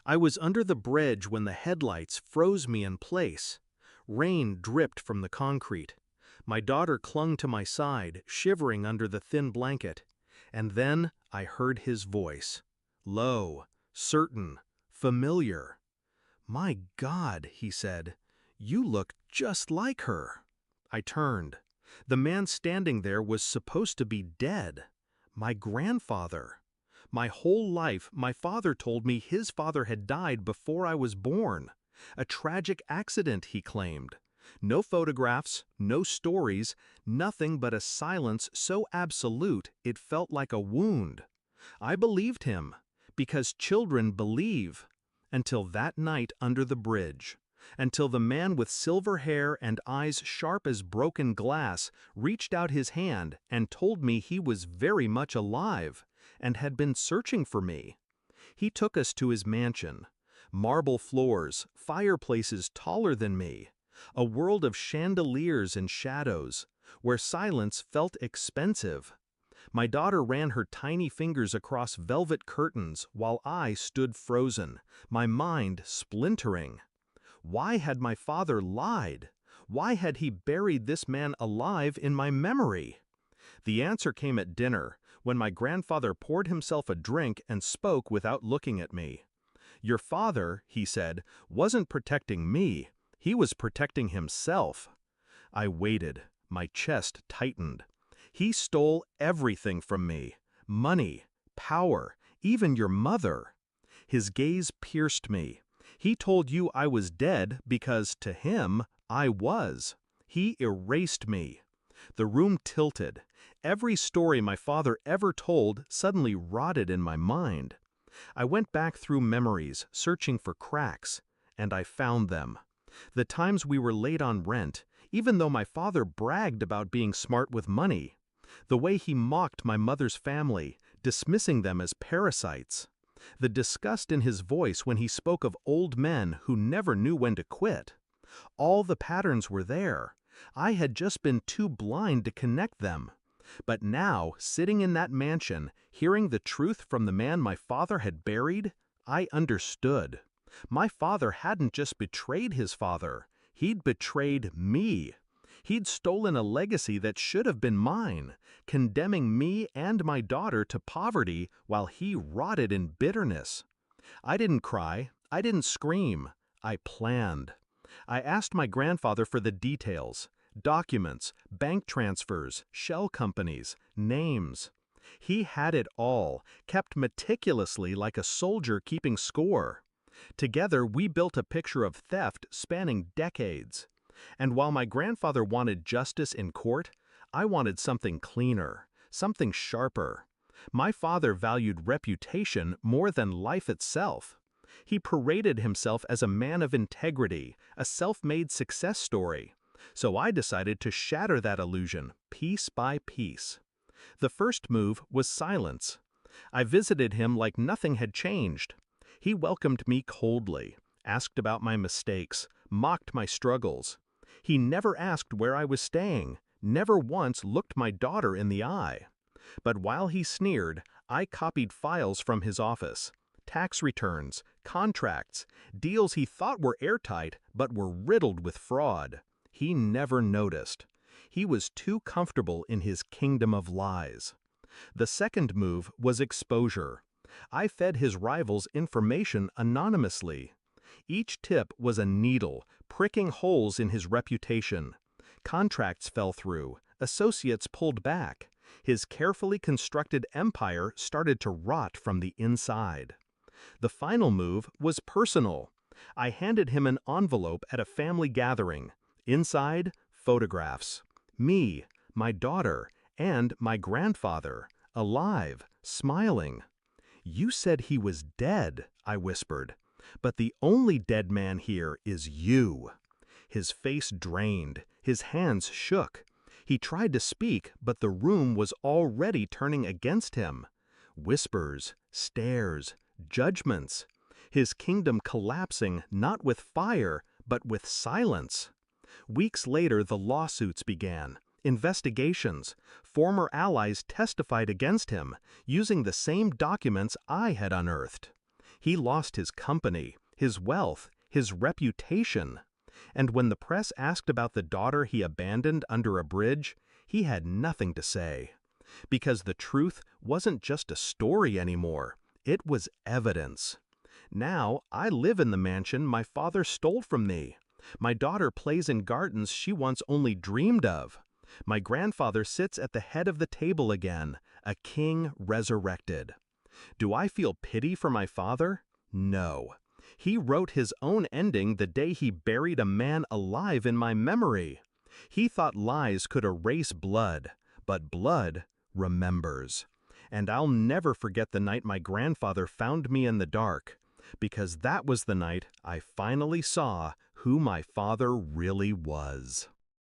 I was under the bridge when the headlights froze me in place. Rain dripped from the concrete. My daughter clung to my side, shivering under the thin blanket. And then I heard his voice. Low, certain, familiar. "My God," he said, "you look just like her." I turned. The man standing there was supposed to be dead. My grandfather. My whole life, my father told me his father had died before I was born. A tragic accident, he claimed. No photographs, no stories, nothing but a silence so absolute it felt like a wound. I believed him, because children believe. Until that night under the bridge. Until the man with silver hair and eyes sharp as broken glass reached out his hand and told me he was very much alive and had been searching for me. He took us to his mansion. Marble floors, fireplaces taller than me, a world of chandeliers and shadows, where silence felt expensive. My daughter ran her tiny fingers across velvet curtains while I stood frozen, my mind splintering. Why had my father lied? Why had he buried this man alive in my memory? The answer came at dinner, when my grandfather poured himself a drink and spoke without looking at me. "Your father," he said, "wasn't protecting me. He was protecting himself." I waited. My chest tightened. He stole everything from me. Money, power, even your mother. His gaze pierced me. He told you I was dead because, to him, I was. He erased me. The room tilted. Every story my father ever told suddenly rotted in my mind. I went back through memories, searching for cracks, and I found them. The times we were late on rent, even though my father bragged about being smart with money. The way he mocked my mother's family, dismissing them as parasites. The disgust in his voice when he spoke of old men who never knew when to quit. All the patterns were there. I had just been too blind to connect them. But now, sitting in that mansion, hearing the truth from the man my father had buried, I understood. My father hadn't just betrayed his father. He'd betrayed me. He'd stolen a legacy that should have been mine, condemning me and my daughter to poverty while he rotted in bitterness. I didn't cry. I didn't scream. I planned. I asked my grandfather for the details, documents, bank transfers, shell companies, names. He had it all, kept meticulously like a soldier keeping score. Together, we built a picture of theft spanning decades. And while my grandfather wanted justice in court, I wanted something cleaner, something sharper. My father valued reputation more than life itself. He paraded himself as a man of integrity, a self-made success story. So I decided to shatter that illusion, piece by piece. The first move was silence. I visited him like nothing had changed. He welcomed me coldly, asked about my mistakes, mocked my struggles. He never asked where I was staying, never once looked my daughter in the eye. But while he sneered, I copied files from his office. Tax returns, contracts, deals he thought were airtight but were riddled with fraud. He never noticed. He was too comfortable in his kingdom of lies. The second move was exposure. I fed his rivals information anonymously. Each tip was a needle, pricking holes in his reputation. Contracts fell through, associates pulled back. His carefully constructed empire started to rot from the inside. The final move was personal. I handed him an envelope at a family gathering. Inside, photographs. Me, my daughter, and my grandfather, alive, smiling. "You said he was dead," I whispered. "But the only dead man here is you." His face drained, his hands shook. He tried to speak, but the room was already turning against him. Whispers, stares, judgments. His kingdom collapsing not with fire, but with silence. Weeks later, the lawsuits began. Investigations. Former allies testified against him, using the same documents I had unearthed. He lost his company, his wealth, his reputation. And when the press asked about the daughter he abandoned under a bridge, he had nothing to say. Because the truth wasn't just a story anymore, it was evidence. Now I live in the mansion my father stole from me. My daughter plays in gardens she once only dreamed of. My grandfather sits at the head of the table again, a king resurrected. Do I feel pity for my father? No. He wrote his own ending the day he buried a man alive in my memory. He thought lies could erase blood, but blood remembers. And I'll never forget the night my grandfather found me in the dark, because that was the night I finally saw who my father really was.